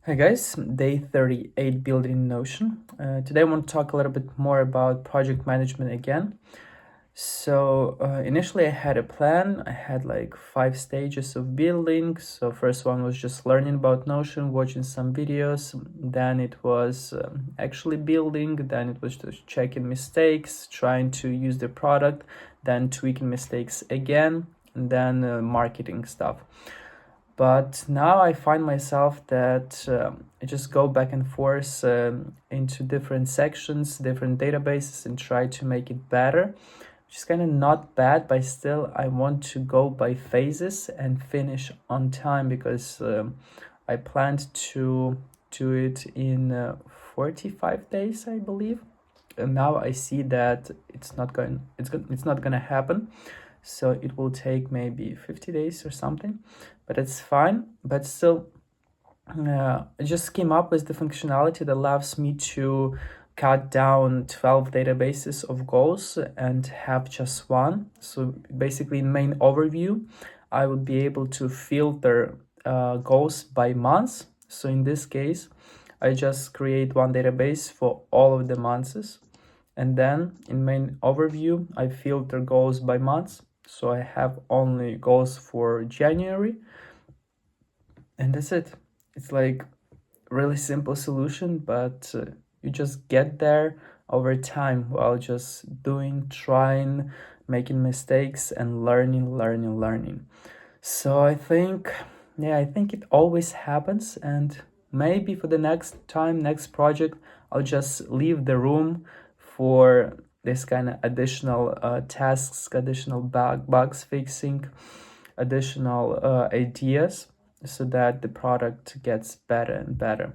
Hi guys, day 38 building in Notion. Today I want to talk a little bit more about project management again. Initially I had a plan. I had like 5 stages of building. So first one was just learning about Notion, watching some videos. Then it was actually building. Then it was just checking mistakes, trying to use the product, then tweaking mistakes again, and then marketing stuff. But now I find myself that I just go back and forth into different sections, different databases, and try to make it better, which is kind of not bad, but still I want to go by phases and finish on time because I planned to do it in 45 days, I believe. And now I see that it's not going to happen, so it will take maybe 50 days or something, but it's fine. But still, I just came up with the functionality that allows me to cut down 12 databases of goals and have just one. So basically in main overview, I would be able to filter goals by months. So in this case, I just create one database for all of the months. And then in main overview, I filter goals by months. So I have only goals for January. And that's it. It's like really simple solution, but you just get there over time while just doing, trying, making mistakes and learning. So I think it always happens, and maybe for the next time, next project, I'll just leave the room for this kind of additional tasks, additional bugs fixing, additional ideas, so that the product gets better and better.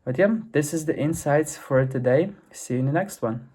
But yeah, this is the insights for today. See you in the next one.